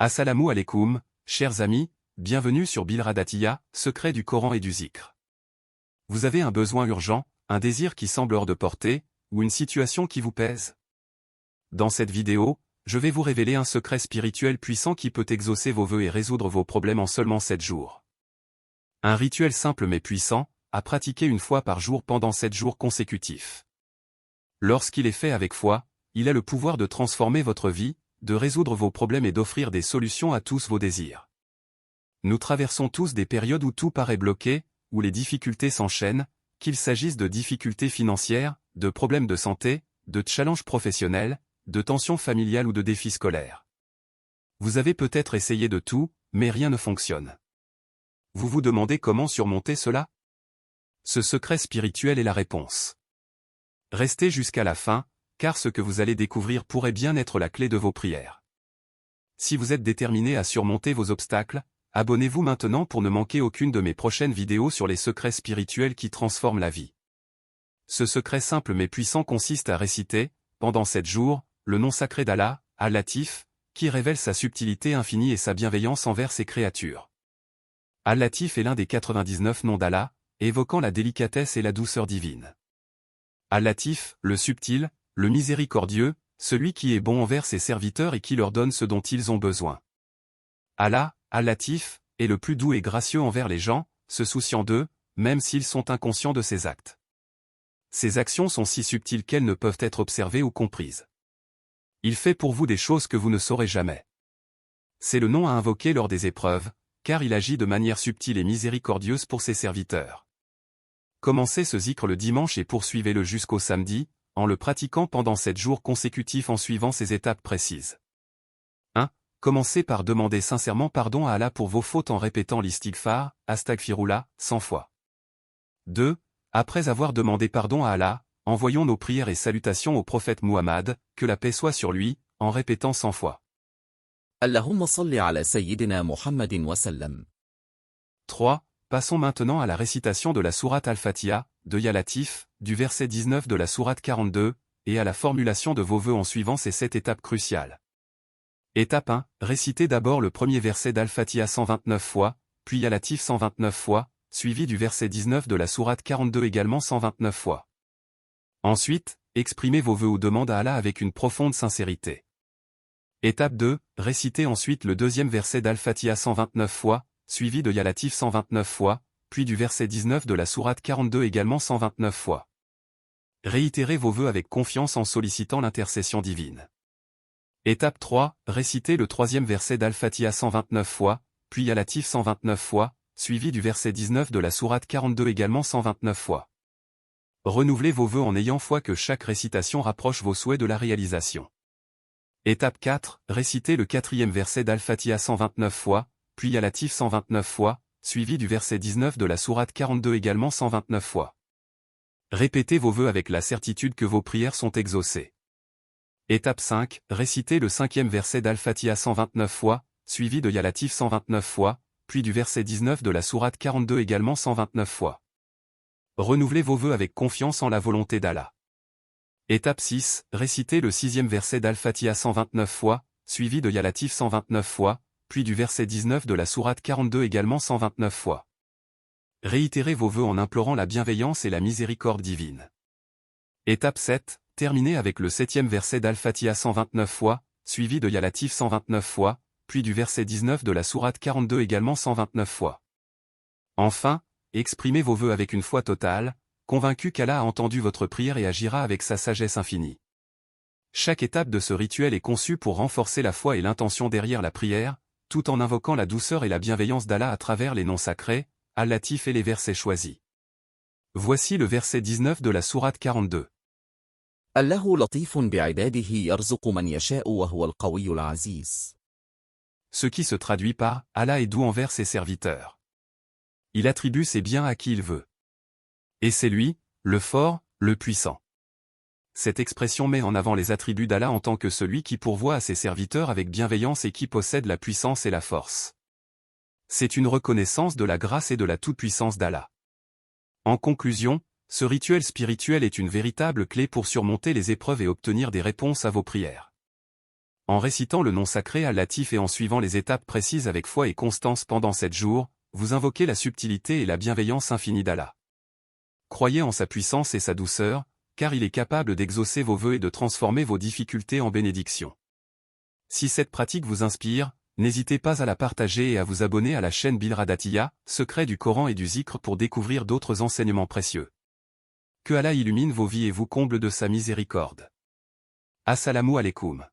Assalamu alaikum, chers amis, bienvenue sur Bilradatiya, secret du Coran et du Zikr. Vous avez un besoin urgent, un désir qui semble hors de portée, ou une situation qui vous pèse? Dans cette vidéo, je vais vous révéler un secret spirituel puissant qui peut exaucer vos vœux et résoudre vos problèmes en seulement 7 jours. Un rituel simple mais puissant, à pratiquer une fois par jour pendant 7 jours consécutifs. Lorsqu'il est fait avec foi, il a le pouvoir de transformer votre vie, de résoudre vos problèmes et d'offrir des solutions à tous vos désirs. Nous traversons tous des périodes où tout paraît bloqué, où les difficultés s'enchaînent, qu'il s'agisse de difficultés financières, de problèmes de santé, de challenges professionnels, de tensions familiales ou de défis scolaires. Vous avez peut-être essayé de tout, mais rien ne fonctionne. Vous vous demandez comment surmonter cela? Ce secret spirituel est la réponse. Restez jusqu'à la fin, car ce que vous allez découvrir pourrait bien être la clé de vos prières. Si vous êtes déterminé à surmonter vos obstacles, abonnez-vous maintenant pour ne manquer aucune de mes prochaines vidéos sur les secrets spirituels qui transforment la vie. Ce secret simple mais puissant consiste à réciter, pendant 7 jours, le nom sacré d'Allah, Al-Latif, qui révèle sa subtilité infinie et sa bienveillance envers ses créatures. Al-Latif est l'un des 99 noms d'Allah, évoquant la délicatesse et la douceur divine. Al-Latif, le subtil, le miséricordieux, celui qui est bon envers ses serviteurs et qui leur donne ce dont ils ont besoin. Allah, Al-Latif, est le plus doux et gracieux envers les gens, se souciant d'eux, même s'ils sont inconscients de ses actes. Ses actions sont si subtiles qu'elles ne peuvent être observées ou comprises. Il fait pour vous des choses que vous ne saurez jamais. C'est le nom à invoquer lors des épreuves, car il agit de manière subtile et miséricordieuse pour ses serviteurs. Commencez ce zikr le dimanche et poursuivez-le jusqu'au samedi, en le pratiquant pendant 7 jours consécutifs en suivant ces étapes précises. 1. Commencez par demander sincèrement pardon à Allah pour vos fautes en répétant l'istighfar, astaghfirullah, 100 fois. 2. Après avoir demandé pardon à Allah, envoyons nos prières et salutations au prophète Muhammad, que la paix soit sur lui, en répétant 100 fois. Allahumma salli ala sayyidina Muhammadin wa sallam. 3. Passons maintenant à la récitation de la sourate Al-Fatiha, de Ya Latif, du verset 19 de la sourate 42, et à la formulation de vos vœux en suivant ces 7 étapes cruciales. Étape 1. Récitez d'abord le premier verset d'Al-Fatiha 129 fois, puis Ya Latif 129 fois, suivi du verset 19 de la sourate 42 également 129 fois. Ensuite, exprimez vos vœux ou demandes à Allah avec une profonde sincérité. Étape 2. Récitez ensuite le deuxième verset d'Al-Fatiha 129 fois, suivi de Ya Latif 129 fois, puis du verset 19 de la sourate 42 également 129 fois. Réitérez vos vœux avec confiance en sollicitant l'intercession divine. Étape 3. Récitez le troisième verset d'Al-Fatiha 129 fois, puis Ya Latif 129 fois, suivi du verset 19 de la sourate 42 également 129 fois. Renouvelez vos vœux en ayant foi que chaque récitation rapproche vos souhaits de la réalisation. Étape 4. Récitez le quatrième verset d'Al-Fatiha 129 fois, puis Ya Latif 129 fois, suivi du verset 19 de la sourate 42 également 129 fois. Répétez vos vœux avec la certitude que vos prières sont exaucées. Étape 5. Récitez le cinquième verset d'Al-Fatiha 129 fois, suivi de Ya Latif 129 fois, puis du verset 19 de la sourate 42 également 129 fois. Renouvelez vos vœux avec confiance en la volonté d'Allah. Étape 6. Récitez le sixième verset d'Al-Fatiha 129 fois, suivi de Ya Latif 129 fois, puis du verset 19 de la sourate 42 également 129 fois. Réitérez vos vœux en implorant la bienveillance et la miséricorde divine. Étape 7. Terminez avec le septième verset d'Al-Fatiha 129 fois, suivi de Ya Latif 129 fois, puis du verset 19 de la sourate 42 également 129 fois. Enfin, exprimez vos vœux avec une foi totale, convaincu qu'Allah a entendu votre prière et agira avec sa sagesse infinie. Chaque étape de ce rituel est conçue pour renforcer la foi et l'intention derrière la prière, tout en invoquant la douceur et la bienveillance d'Allah à travers les noms sacrés, Al-Latif et les versets choisis. Voici le verset 19 de la sourate 42. Allahu latifun bi'ibadihi yarzuqu man yasha'u wa huwa al-qawiyyul aziz. Ce qui se traduit par « Allah est doux envers ses serviteurs. Il attribue ses biens à qui il veut. Et c'est lui, le fort, le puissant. » Cette expression met en avant les attributs d'Allah en tant que celui qui pourvoit à ses serviteurs avec bienveillance et qui possède la puissance et la force. C'est une reconnaissance de la grâce et de la toute-puissance d'Allah. En conclusion, ce rituel spirituel est une véritable clé pour surmonter les épreuves et obtenir des réponses à vos prières. En récitant le nom sacré Al-Latif et en suivant les étapes précises avec foi et constance pendant 7 jours, vous invoquez la subtilité et la bienveillance infinie d'Allah. Croyez en sa puissance et sa douceur, car il est capable d'exaucer vos vœux et de transformer vos difficultés en bénédictions. Si cette pratique vous inspire, n'hésitez pas à la partager et à vous abonner à la chaîne Bilradatiya, secret du Coran et du Zikr pour découvrir d'autres enseignements précieux. Que Allah illumine vos vies et vous comble de sa miséricorde. Assalamu alaikum.